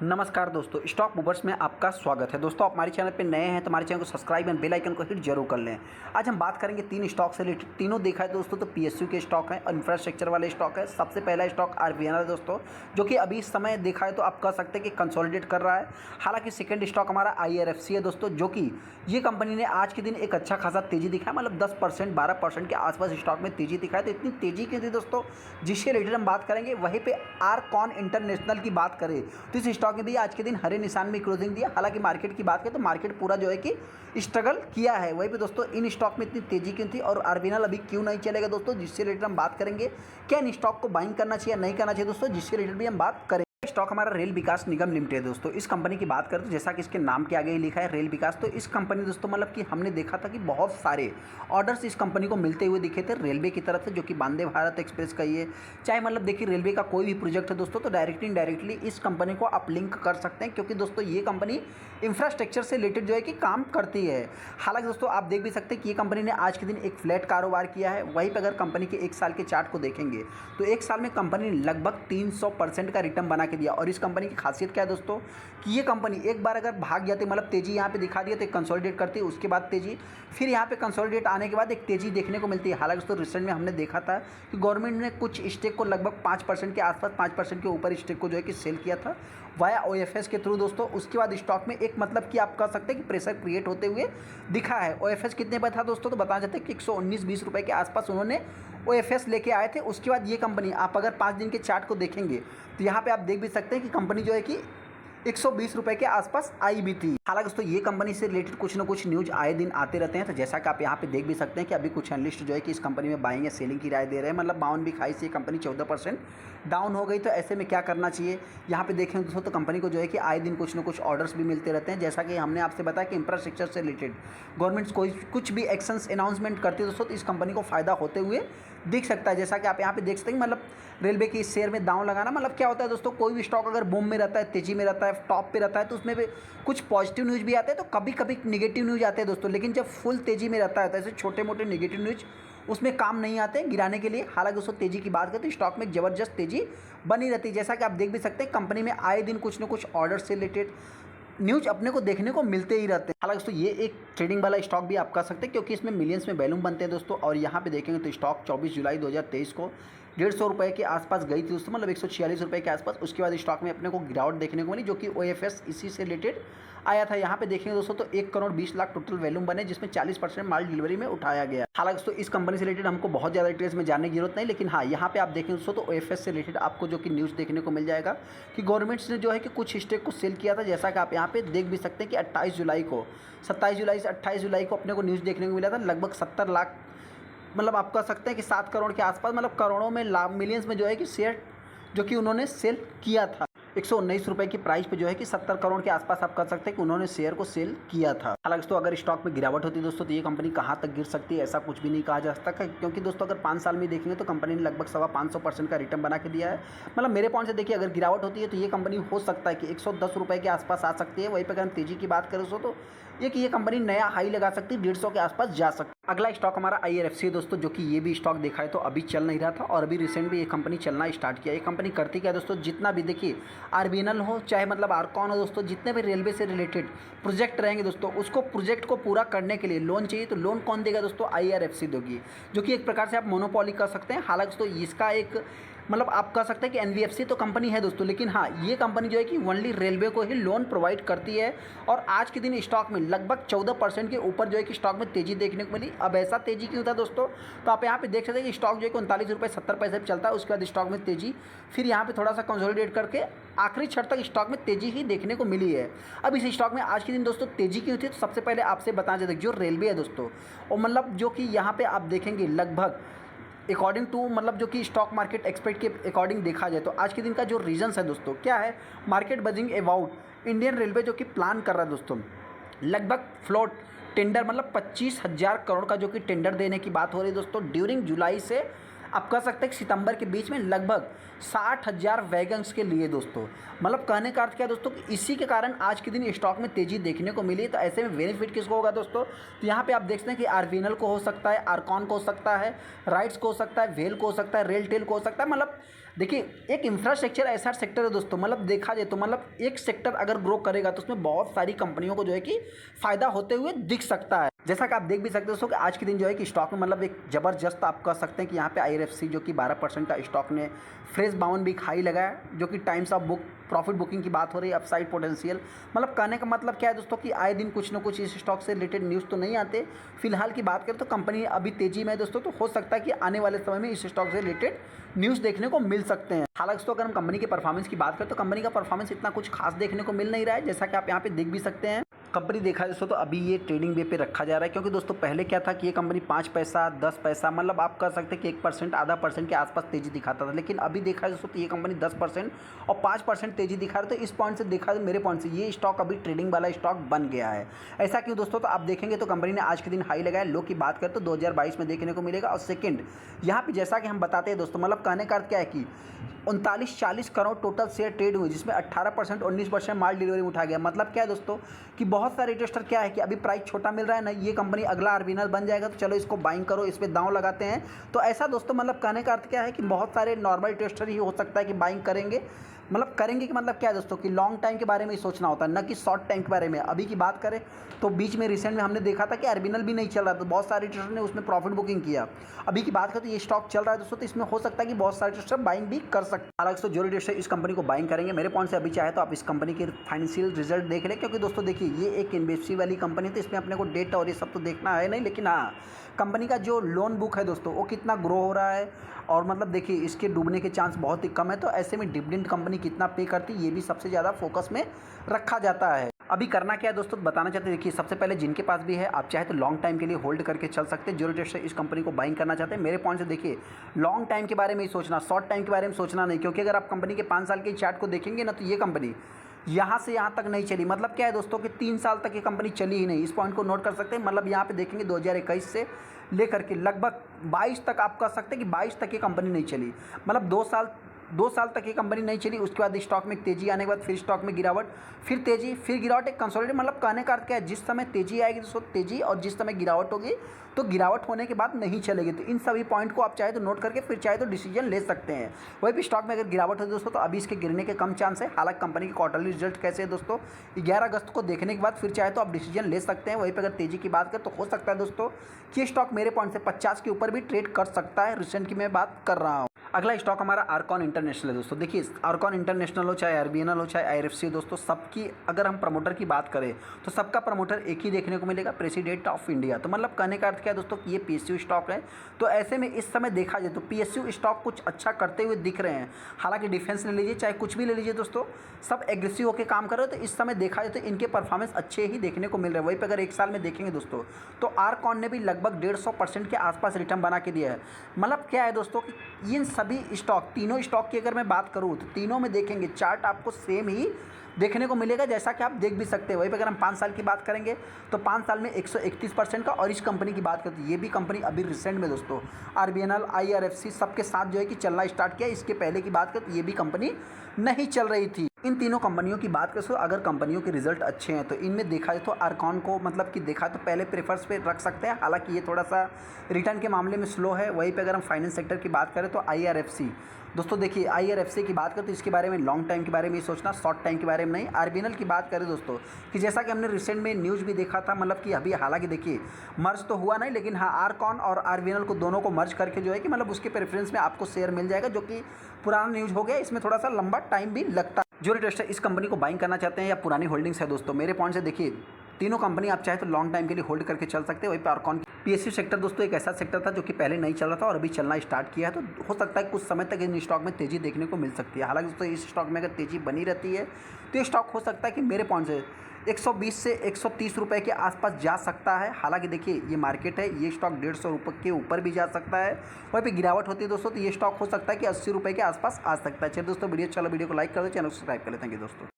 नमस्कार दोस्तों, stock movers में आपका स्वागत है। दोस्तों, आप हमारे चैनल पे नए हैं तो हमारे चैनल को सब्सक्राइब एंड बेल आइकन को हिट जरूर कर लें। आज हम बात करेंगे तीन स्टॉक से रिलेटेड। तीनों देखा है दोस्तों तो पीएसयू के स्टॉक हैं और इंफ्रास्ट्रक्चर वाले स्टॉक है। सबसे पहला स्टॉक आरबीएनएल है दोस्तों, जो कि अभी इस समय देखा है तो आप कह सकते हैं कि कंसोलिडेट कर रहा है। हालांकि सेकंड स्टॉक हमारा आईआरएफसी है दोस्तों, जो कि ये कंपनी ने आज के दिन एक अच्छा खासा तेजी दिखाया, मतलब 10% 12% के आसपास स्टॉक में तेजी दिखाया। तो इतनी तेजी क्यों थी दोस्तों, जिससे रिलेटेड हम बात करेंगे। वहीं पे आरकॉन इंटरनेशनल की बात करें तो इस स्टॉक ने भी आज के दिन हरे निशान में क्लोजिंग दिया। हालांकि मार्केट की बात करें तो मार्केट पूरा जो है कि स्ट्रगल किया है। वहीं पे दोस्तों इन स्टॉक में इतनी तेजी क्यों थी और आरबीएनएल अभी क्यों नहीं चलेगा दोस्तों, जिससे रिलेटेड हम बात करेंगे। क्या इन स्टॉक को बाइंग करना चाहिए या नहीं करना चाहिए दोस्तों, जिससे रिलेटेड भी हम बात करें। स्टॉक हमारा रेल विकास निगम लिमिटेड दोस्तों। इस कंपनी की बात करें तो जैसा कि इसके नाम के आगे ही लिखा है रेल विकास, तो इस कंपनी दोस्तों मतलब कि हमने देखा था कि बहुत सारे ऑर्डर्स इस कंपनी को मिलते हुए दिखे थे रेलवे की तरफ से, जो कि वंदे भारत एक्सप्रेस का ही है। चाहे मतलब देखिए रेलवे का कोई भी प्रोजेक्ट है दोस्तों तो डायरेक्टली इनडायरेक्टली इस कंपनी को आप लिंक कर सकते हैं, क्योंकि दोस्तों ये कंपनी इंफ्रास्ट्रक्चर से रिलेटेड जो है कि काम करती है। हालांकि दोस्तों आप देख भी सकते हैं कि ये कंपनी ने आज के दिन एक फ्लैट कारोबार किया है। वहीं पर अगर कंपनी के एक साल के चार्ट को देखेंगे तो एक साल में कंपनी ने लगभग 300% का रिटर्न बना के दिया। और इस कंपनी की खासियत क्या है दोस्तों कि ये कंपनी एक बार अगर भाग जाती, मतलब तेजी यहाँ पे दिखा दिया तो एक कंसोलिडेट करती है, उसके बाद तेजी, फिर यहाँ पे कंसोलिडेट आने के बाद एक तेजी देखने को मिलती है। हालांकि दोस्तों रिसेंट में हमने देखा था कि गवर्नमेंट ने कुछ स्टेक को लगभग 5% के आसपास, 5% के ऊपर स्टेक को जो है कि सेल किया था वाया ओएफएस के थ्रू दोस्तों। उसके बाद स्टॉक में एक मतलब कि आप कह सकते हैं कि प्रेशर क्रिएट होते हुए दिखा है। ओएफएस कितने पर था दोस्तों, तो बताना चाहते हैं कि 119-20 रुपये के आसपास उन्होंने ओएफएस लेके आए थे। उसके बाद ये कंपनी आप अगर 5 दिन के चार्ट को देखेंगे तो यहाँ पे आप देख भी सकते हैं कि कंपनी जो है कि 120 रुपये के आसपास आई भी थी। हालांकि दोस्तों ये कंपनी से रिलेटेड कुछ ना कुछ न्यूज आए दिन आते रहते हैं। तो जैसा कि आप यहाँ पे देख भी सकते हैं कि अभी कुछ एनालिस्ट जो है कि इस कंपनी में बाइंग या सेलिंग की राय दे रहे हैं। मतलब 52 भी खाई से ये कंपनी 14% डाउन हो गई। तो ऐसे में क्या करना चाहिए, यहाँ पे देखें दोस्तों तो कंपनी को जो है कि आए दिन कुछ ना कुछ ऑर्डर्स भी मिलते रहते हैं। जैसा कि हमने आपसे बताया कि इंफ्रास्ट्रक्चर से रिलेटेड गवर्नमेंट कोई कुछ भी एक्शंस अनाउंसमेंट करती है दोस्तों तो इस कंपनी को फायदा होते हुए दिख सकता है। जैसा कि आप यहाँ पे देख सकते हैं, मतलब रेलवे की शेयर में दांव लगाना, मतलब क्या होता है दोस्तों, कोई भी स्टॉक अगर बूम में रहता है, तेजी में रहता है, टॉप पे रहता है, तो उसमें भी कुछ पॉजिटिव न्यूज़ भी आते हैं तो कभी कभी नेगेटिव न्यूज़ आते हैं दोस्तों। लेकिन जब फुल तेजी में रहता है तो ऐसे छोटे मोटे नेगेटिव न्यूज़ उसमें काम नहीं आते गिराने के लिए। हालांकि उसको तेजी की बात करें तो स्टॉक में ज़बरदस्त तेजी बनी रहती है। जैसा कि आप देख भी सकते हैं कंपनी में आए दिन कुछ ना कुछ ऑर्डर से रिलेटेड न्यूज अपने को देखने को मिलते ही रहते हैं। हालांकि दोस्तों ये एक ट्रेडिंग वाला स्टॉक भी आप कह सकते हैं, क्योंकि इसमें मिलियंस में वैल्यूम बनते हैं दोस्तों। और यहाँ पे देखेंगे तो स्टॉक 24 जुलाई 2023 को 150 रुपये के आसपास गई थी दोस्तों, मतलब 146 रुपये के आसपास। उसके बाद स्टॉक में अपने को गिरावट देखने को मिली, जो कि ओएफएस इसी से रिलेटेड आया था। यहाँ पे देखेंगे दोस्तों तो 1 करोड़ 20 लाख टोटल वैल्यूम बने, जिसमें 40% माल डिलीवरी में उठाया गया। हालांकि दोस्तों इस कंपनी से रिलेटेड हमको बहुत ज़्यादा डिटेल्स में जानने की जरूरत नहीं, लेकिन हाँ यहाँ पे आप देखेंगे दोस्तों तो ओएफएस से रिलेटेड आपको जो कि न्यूज़ देखने को मिल जाएगा कि गवर्नमेंट ने जो है कि कुछ स्टेक को सेल किया था। जैसा कि आप यहाँ पे देख भी सकते हैं कि 27 जुलाई को 27 जुलाई से 28 जुलाई को अपने को न्यूज़ देखने को मिला था। लगभग 70 लाख, मतलब आप कह सकते हैं कि 7 करोड़ के आसपास, मतलब करोड़ों में मिलियंस में जो है कि शेयर जो कि उन्होंने सेल किया था। 119 रुपये की प्राइस पे जो है कि 70 करोड़ के आसपास आप कर सकते हैं कि उन्होंने शेयर को सेल किया था। हालांकि दोस्तों अगर स्टॉक में गिरावट होती है दोस्तों तो ये कंपनी कहाँ तक गिर सकती है, ऐसा कुछ भी नहीं कहा जा सकता। क्योंकि दोस्तों अगर 5 साल में देखेंगे तो कंपनी ने लगभग 550% का रिटर्न बना के दिया है। मतलब मेरे पॉइंट से देखिए अगर गिरावट होती है तो ये कंपनी हो सकता है कि 110 रुपये के आसपास आ सकती है। वहीं पर अगर हम तेजी की बात करें दोस्तों तो ये कंपनी नया हाई लगा सकती है, 150 के आसपास जा सकती है। अगला स्टॉक हमारा आईआरएफसी है दोस्तों, जो कि ये भी स्टॉक देखा है तो अभी चल नहीं रहा था और अभी रिसेंट में ये कंपनी चलना स्टार्ट किया। ये कंपनी करती क्या है दोस्तों, जितना भी देखिए आरबीएनएल हो चाहे मतलब आरकॉन हो दोस्तों, जितने भी रेलवे से रिलेटेड प्रोजेक्ट रहेंगे दोस्तों, उसको प्रोजेक्ट को पूरा करने के लिए लोन चाहिए तो लोन कौन देगा दोस्तों, आईआरएफसी देगी, जो कि एक प्रकार से आप मोनोपोली कर सकते हैं। हालांकि दोस्तों इसका एक मतलब आप कह सकते हैं कि एनबीएफसी तो कंपनी है दोस्तों, लेकिन हाँ ये कंपनी जो है कि ओनली रेलवे को ही लोन प्रोवाइड करती है। और आज के दिन स्टॉक में लगभग 14% के ऊपर जो है कि स्टॉक में तेजी देखने को मिली। अब ऐसा तेजी क्यों था दोस्तों, तो आप यहाँ पे देख सकते हैं कि स्टॉक जो है कि 39 रुपये 70 पैसे पर चलता है। उसके बाद स्टॉक में तेजी, फिर यहाँ पे थोड़ा सा कंसोलिडेट करके आखिरी क्षण तक स्टॉक में तेजी ही देखने को मिली है। अब इस स्टॉक में आज के दिन दोस्तों तेजी क्यों थी, तो सबसे पहले आपसे बताना चाहते हैं जो रेलवे है दोस्तों, और मतलब जो कि यहाँ पे आप देखेंगे लगभग अकॉर्डिंग टू मतलब जो कि स्टॉक मार्केट एक्सपर्ट के अकॉर्डिंग देखा जाए तो आज के दिन का जो रीजंस है दोस्तों क्या है, market buzzing about Indian railway जो कि प्लान कर रहा है दोस्तों, लगभग फ्लोट टेंडर मतलब 25,000 करोड़ का जो कि टेंडर देने की बात हो रही है दोस्तों ड्यूरिंग जुलाई से आप कह सकते हैं कि सितंबर के बीच में लगभग 60,000 वैगन्स के लिए दोस्तों। मतलब कहने का अर्थ क्या है दोस्तों कि इसी के कारण आज के दिन स्टॉक में तेजी देखने को मिली। तो ऐसे में बेनिफिट किसको होगा दोस्तों, तो यहाँ पे आप देख सकते हैं कि आरबीएनएल को हो सकता है, आरकॉन को हो सकता है, राइट्स को हो सकता है, वेल को हो सकता है, रेलटेल को हो सकता है। मतलब देखिए, एक इंफ्रास्ट्रक्चर ऐसा सेक्टर है दोस्तों, मतलब देखा जाए तो मतलब एक सेक्टर अगर ग्रो करेगा तो उसमें बहुत सारी कंपनियों को जो है कि फ़ायदा होते हुए दिख सकता है। जैसा कि आप देख भी सकते हो दोस्तों कि आज के दिन जो है कि स्टॉक में मतलब एक ज़बरदस्त आप कह सकते हैं कि यहाँ पे आईआरएफसी जो कि 12% का स्टॉक ने फ्रेश 52 वीक हाई लगाया, जो कि times of book profit booking की बात हो रही है, अपसाइड पोटेंशियल। मतलब कहने का मतलब क्या है दोस्तों कि आए दिन कुछ ना कुछ इस स्टॉक से रिलेटेड न्यूज़ तो नहीं आते। फिलहाल की बात करें तो कंपनी अभी तेजी में है दोस्तों, तो हो सकता है कि आने वाले समय में इस स्टॉक से रिलेटेड न्यूज़ देखने को मिल सकते हैं। हालांकि तो अगर हम कंपनी के परफॉर्मेंस की बात करें तो कंपनी का परफॉर्मेंस इतना कुछ खास देखने को मिल नहीं रहा है, जैसा कि आप यहाँ पे देख भी सकते हैं। कंपनी देखा दोस्तों तो अभी ये ट्रेडिंग वे पे रखा जा रहा है, क्योंकि दोस्तों पहले क्या था कि ये कंपनी 5 पैसा 10 पैसा मतलब आप कह सकते हैं कि 1% आधा परसेंट के आसपास तेजी दिखाता था, लेकिन अभी देखा दोस्तों तो ये कंपनी 10% और 5% तेजी दिखा रही है। तो इस पॉइंट से देखा तो मेरे पॉइंट से ये स्टॉक अभी ट्रेडिंग वाला स्टॉक बन गया है। ऐसा क्यों दोस्तों, तो आप देखेंगे तो कंपनी ने आज के दिन हाई लगाया। लो की बात करें तो 2022 में देखने को मिलेगा। और सेकेंड यहाँ पर जैसा कि हम बताते हैं दोस्तों, मतलब कहने का अर्थ क्या है कि 39-40 करोड़ टोटल शेयर ट्रेड हुए, जिसमें 18% 19% माल डिलीवरी में उठा गया। मतलब क्या है दोस्तों कि बहुत सारे इन्वेस्टर क्या है कि अभी प्राइस छोटा मिल रहा है ना, ये कंपनी अगला आरबीएनएल बन जाएगा तो चलो इसको बाइंग करो, इस पर दांव लगाते हैं। तो ऐसा दोस्तों मतलब कहने का अर्थ क्या है कि बहुत सारे नॉर्मल इन्वेस्टर ही हो सकता है कि बाइंग करेंगे। मतलब करेंगे कि मतलब क्या है दोस्तों कि लॉन्ग टाइम के बारे में ही सोचना होता है, न कि शॉर्ट टाइम के बारे में। अभी की बात करें तो बीच में रिसेंट में हमने देखा था कि आरबीएनएल भी नहीं चल रहा, तो बहुत सारे ट्रेडर ने उसमें प्रॉफिट बुकिंग किया। अभी की बात करें तो ये स्टॉक चल रहा है दोस्तों, तो इसमें हो सकता है कि बहुत सारे ट्रेडर बाइंग भी कर सकते हैं। हालांकि तो जो ट्रेडर इस कंपनी को बाइंग करेंगे, मेरे पॉइंट से अभी चाहे तो आप इस कंपनी के फाइनेंशियल रिजल्ट देख लें, क्योंकि दोस्तों देखिए ये एक एनबीएफसी वाली कंपनी, तो इसमें अपने को डेट और ये सब तो देखना है नहीं, लेकिन हाँ कंपनी का जो लोन बुक है दोस्तों वो कितना ग्रो हो रहा है, और मतलब देखिए इसके डूबने के चांस बहुत ही कम है। तो ऐसे में डिविडेंड कंपनी कितना पे करती है ये भी सबसे ज़्यादा फोकस में रखा जाता है। अभी करना क्या है दोस्तों बताना चाहते हैं। देखिए सबसे पहले जिनके पास भी है, आप चाहे तो लॉन्ग टाइम के लिए होल्ड करके चल सकते हैं। जो ट्रेडर इस कंपनी को बाइंग करना चाहते हैं, मेरे पॉइंट से देखिए लॉन्ग टाइम के बारे में ही सोचना, शॉर्ट टाइम के बारे में सोचना नहीं। क्योंकि अगर आप कंपनी के 5 साल के चार्ट को देखेंगे ना, तो ये कंपनी यहाँ से यहाँ तक नहीं चली। मतलब क्या है दोस्तों कि 3 साल तक ये कंपनी चली ही नहीं। इस पॉइंट को नोट कर सकते हैं। मतलब यहाँ पे देखेंगे 2021 से लेकर के लगभग 22 तक आप कह सकते हैं कि 22 तक ये कंपनी नहीं चली। मतलब 2 साल तक ये कंपनी नहीं चली। उसके बाद स्टॉक में तेजी आने के बाद फिर स्टॉक में गिरावट, फिर तेजी, फिर गिरावट, एक कंसोलिडेट। मतलब कहने का अर्थ क्या है, जिस समय तेजी आएगी दोस्तों तेजी, और जिस समय गिरावट होगी तो गिरावट होने के बाद नहीं चलेगी। तो इन सभी पॉइंट को आप चाहे तो नोट करके फिर चाहे तो डिसीजन ले सकते हैं। वही भी स्टॉक में अगर गिरावट हो दोस्तों तो अभी इसके गिरने के कम चांस है। हालांकि कंपनी के क्वार्टरली रिजल्ट कैसे है दोस्तों 11 अगस्त को देखने के बाद फिर चाहे तो आप डिसीजन ले सकते हैं। वहीं पर अगर तेजी की बात करें तो हो सकता है दोस्तों कि स्टॉक मेरे पॉइंट से 50 के ऊपर भी ट्रेड कर सकता है। रिसेंट की मैं बात कर रहा हूँ। अगला स्टॉक हमारा आर्कॉन इंटरनेशनल है दोस्तों। देखिए आर्कॉन इंटरनेशनल हो, चाहे आरबीएनएल हो, चाहे आईआरएफसी हो दोस्तों, सबकी अगर हम प्रमोटर की बात करें तो सबका प्रमोटर एक ही देखने को मिलेगा, प्रेसिडेंट ऑफ इंडिया। तो मतलब कहने का अर्थ क्या है दोस्तों कि ये पीएसयू स्टॉक है। तो ऐसे में इस समय देखा जाए तो पीएसयू स्टॉक कुछ अच्छा करते हुए दिख रहे हैं। हालांकि डिफेंस ले लीजिए चाहे कुछ भी ले लीजिए दोस्तों, सब एग्रेसिव होकर काम कर रहे हो। तो इस समय देखा जाए तो इनके परफॉर्मेंस अच्छे ही देखने को मिल रहे हैं। वहीं पर अगर एक साल में देखेंगे दोस्तों तो आर्कॉन ने भी लगभग 150% के आसपास रिटर्न बना के दिया है। मतलब क्या है दोस्तों कि इन सभी स्टॉक, तीनों स्टॉक की अगर मैं बात करूँ तो तीनों में देखेंगे चार्ट आपको सेम ही देखने को मिलेगा, जैसा कि आप देख भी सकते हैं। वहीं पर अगर हम 5 साल की बात करेंगे तो 5 साल में 131% का। और इस कंपनी की बात करते हैं, ये भी कंपनी अभी रिसेंट में दोस्तों आरबीएनएल, आईआरएफसी सबके साथ जो है कि चलना स्टार्ट किया। इसके पहले की बात करें तो ये भी कंपनी नहीं चल रही थी। इन तीनों कंपनियों की बात करें तो अगर कंपनियों के रिजल्ट अच्छे हैं तो इनमें देखा जाए तो आर्कॉन को मतलब कि देखा तो पहले प्रेफर्स पे रख सकते हैं। हालांकि ये थोड़ा सा रिटर्न के मामले में स्लो है। वहीं पे अगर हम फाइनेंस सेक्टर की बात करें तो आईआरएफसी दोस्तों, देखिए आईआरएफसी की बात करें तो इसके बारे में लॉन्ग टाइम के बारे में ही सोचना, शॉर्ट टाइम के बारे में नहीं। आरबीएनएल की बात करें दोस्तों कि जैसा कि हमने रिसेंट में न्यूज़ भी देखा था, मतलब कि अभी हालांकि देखिए मर्ज तो हुआ नहीं, लेकिन हाँ आर्कॉन और आरबीएनएल को दोनों को मर्ज करके जो है कि मतलब उसके प्रेफरेंस में आपको शेयर मिल जाएगा, जो कि पुराना न्यूज़ हो गया। इसमें थोड़ा सा लंबा टाइम भी लगता है। जो इन्वेस्टर इस कंपनी को बाइंग करना चाहते हैं या पुरानी होल्डिंग्स है दोस्तों, मेरे पॉइंट से देखिए तीनों कंपनी आप चाहे तो लॉन्ग टाइम के लिए होल्ड करके चल सकते हैं। वहीं पर आर्कॉन पीएसयू सेक्टर दोस्तों एक ऐसा सेक्टर था जो कि पहले नहीं चल रहा था और अभी चलना स्टार्ट किया है। तो हो सकता है कुछ समय तक इन स्टॉक में तेज़ी देखने को मिल सकती है। हालांकि दोस्तों इस स्टॉक में अगर तेज़ी बनी रहती है तो ये स्टॉक हो सकता है कि मेरे पॉइंट से 120 से 130 रुपये के आसपास जा सकता है। हालांकि देखिए ये मार्केट है, ये स्टॉक 150 रुपये के ऊपर भी जा सकता है। वहीं पे गिरावट होती है दोस्तों तो ये स्टॉक हो सकता है कि 80 रुपये के आसपास आ सकता है। चलिए दोस्तों वीडियो चलो, वीडियो को लाइक कर दो, चैनल को सब्सक्राइब कर लें। थैंक यू दोस्तों।